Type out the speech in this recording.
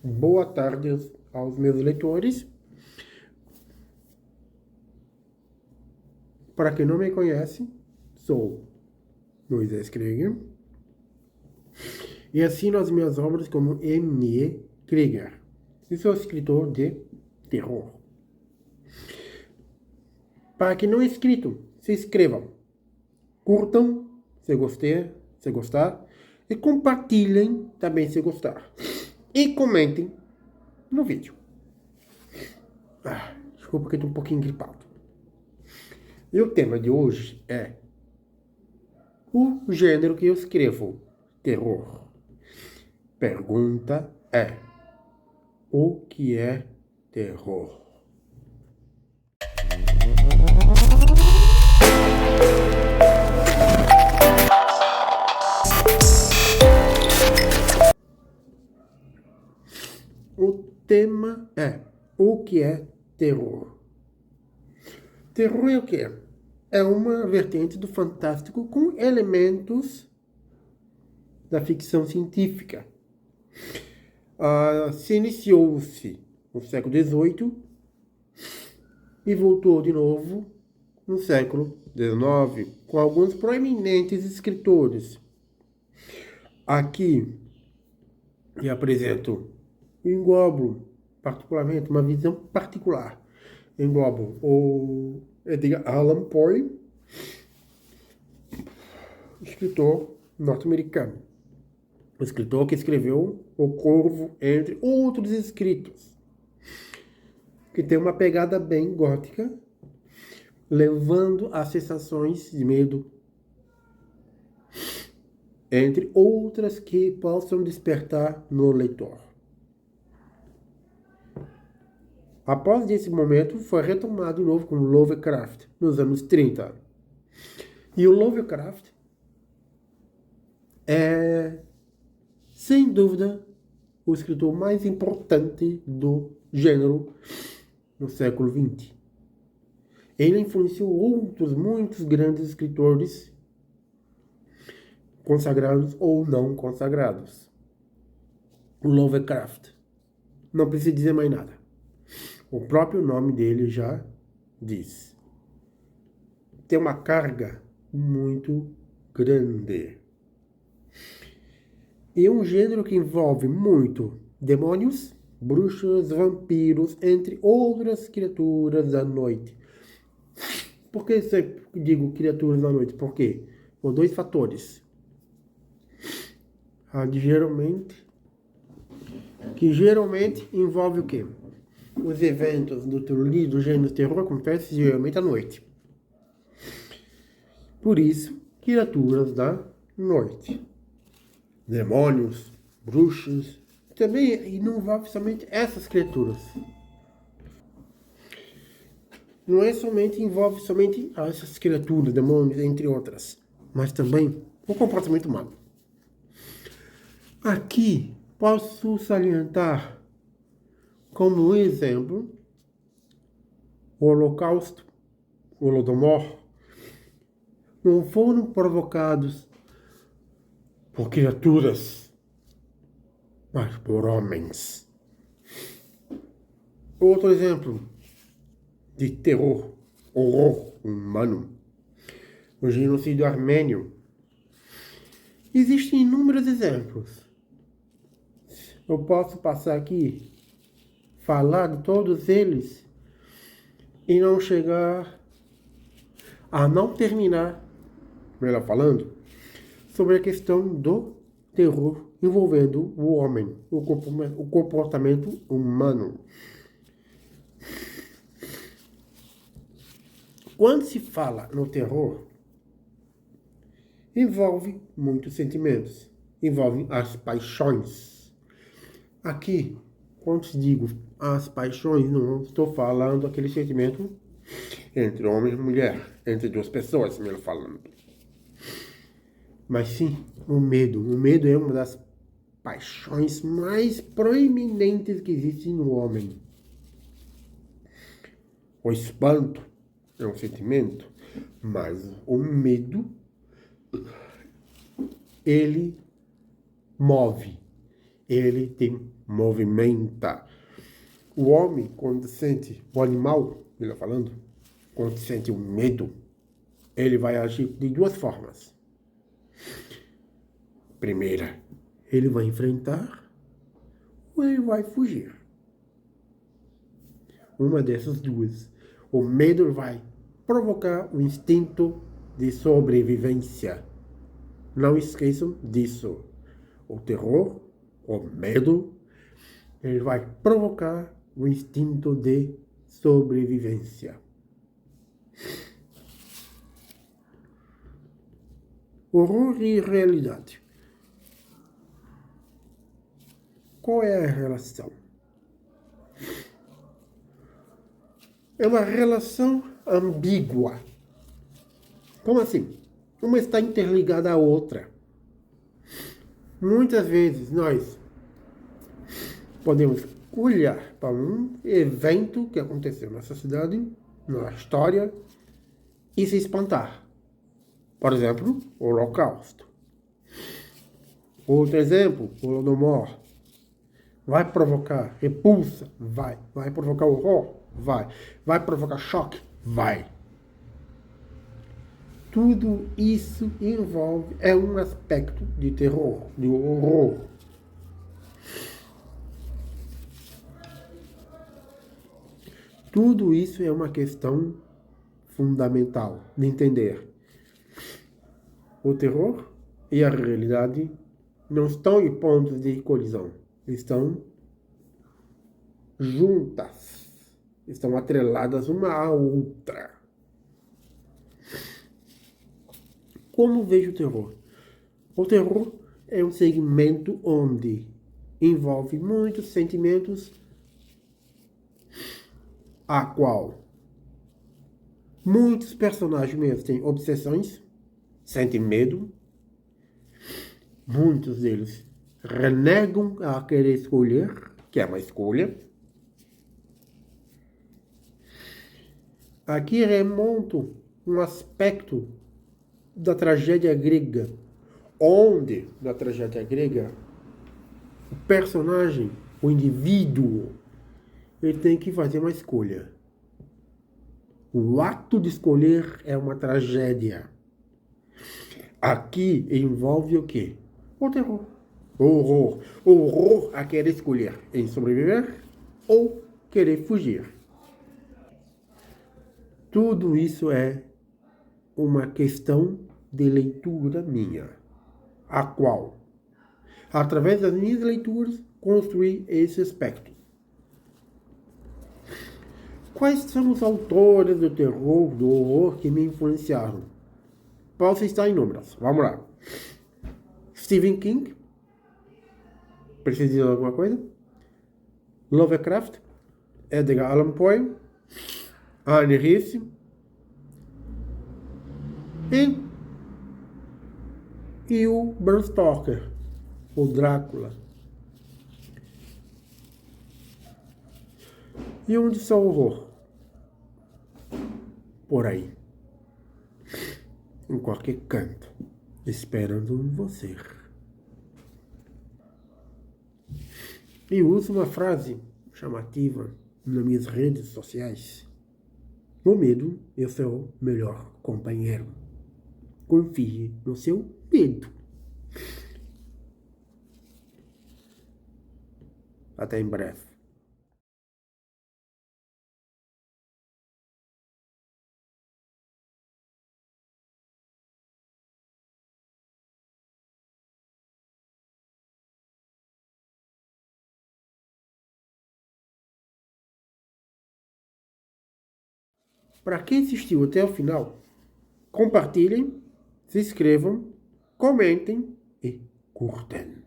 Boa tarde aos meus leitores. Para quem não me conhece, sou Moisés Krieger e assino as minhas obras como M.E. Krieger. E sou escritor de terror. Para quem não é inscrito, se inscrevam, curtam se gostar, e compartilhem também se gostar. E comentem no vídeo. Desculpa que eu estou um pouquinho gripado. E o tema de hoje é o gênero que eu escrevo, terror. Pergunta é: o que é terror? O tema é: o que é terror? Terror é o quê? É uma vertente do fantástico com elementos da ficção científica. Se iniciou-se no século XVIII e voltou de novo no século XIX, com alguns proeminentes escritores. Aqui eu apresento, englobo particularmente uma visão particular. Englobo o Edgar Allan Poe, escritor norte-americano. O escritor que escreveu O Corvo, entre outros escritos, que tem uma pegada bem gótica, levando a sensações de medo, entre outras que possam despertar no leitor. Após esse momento, foi retomado de novo com Lovecraft, nos anos 30. E o Lovecraft é, sem dúvida, o escritor mais importante do gênero no século XX. Ele influenciou outros muitos grandes escritores, consagrados ou não consagrados. O Lovecraft. Não precisa dizer mais nada. O próprio nome dele já diz. Tem uma carga muito grande. E é um gênero que envolve muito demônios, bruxas, vampiros, entre outras criaturas da noite. Por que eu digo criaturas da noite? Por quê? Por dois fatores. Geralmente envolve o quê? Os eventos do gênero terror acontecem geralmente à noite. Por isso, criaturas da noite. Demônios, bruxas, também não envolve somente essas criaturas. Não é somente envolve somente essas criaturas, demônios, entre outras, mas também o comportamento humano. Aqui posso salientar como exemplo o Holocausto, o Holodomor, não foram provocados por criaturas, mas por homens. Outro exemplo de terror, horror humano, o genocídio armênio. Existem inúmeros exemplos. Eu posso passar aqui, falar de todos eles e não chegar a não terminar, melhor falando, sobre a questão do terror envolvendo o homem, o comportamento humano. Quando se fala no terror, envolve muitos sentimentos, envolve as paixões. Aqui, quando digo as paixões, não estou falando aquele sentimento entre homem e mulher, entre duas pessoas, melhor falando. Mas sim, o medo. O medo é uma das paixões mais proeminentes que existem no homem. O espanto é um sentimento, mas o medo, ele move, ele tem movimenta. O homem, quando sente, o animal, ele falando, quando sente o medo, ele vai agir de duas formas. Primeira, ele vai enfrentar ou ele vai fugir. Uma dessas duas. O medo vai provocar o instinto de sobrevivência. Não esqueçam disso. O terror, o medo, ele vai provocar o instinto de sobrevivência. Horror e realidade. Qual é a relação? É uma relação ambígua. Como assim? Uma está interligada à outra. Muitas vezes nós podemos olhar para um evento que aconteceu nessa cidade, na história, e se espantar. Por exemplo, o Holocausto. Outro exemplo, o Holodomor. Vai provocar repulsa? Vai. Vai provocar horror? Vai. Vai provocar choque? Vai. Tudo isso envolve, é um aspecto de terror, de horror. Tudo isso é uma questão fundamental de entender. O terror e a realidade não estão em pontos de colisão. Estão juntas. Estão atreladas uma à outra. Como vejo o terror? O terror é um segmento onde envolve muitos sentimentos a qual muitos personagens mesmo têm obsessões, sentem medo, muitos deles renegam a querer escolher, que é uma escolha. Aqui remonto um aspecto da tragédia grega, onde, na tragédia grega, o personagem, o indivíduo, ele tem que fazer uma escolha. O ato de escolher é uma tragédia. Aqui envolve o quê? O terror. O horror. O horror a querer escolher em sobreviver ou querer fugir. Tudo isso é uma questão de leitura minha, a qual, através das minhas leituras, construí esse aspecto. Quais são os autores do terror, do horror que me influenciaram? Posso estar em números. Vamos lá. Stephen King. Precisa dizer alguma coisa? Lovecraft. Edgar Allan Poe. Anne Rice. E o Bram Stoker. O Drácula. E onde está o horror? Por aí. Em qualquer canto. Esperando você. E uso uma frase chamativa nas minhas redes sociais. No medo, eu sou o melhor companheiro. Confie no seu medo. Até em breve. Para quem assistiu até o final, compartilhem, se inscrevam, comentem e curtem.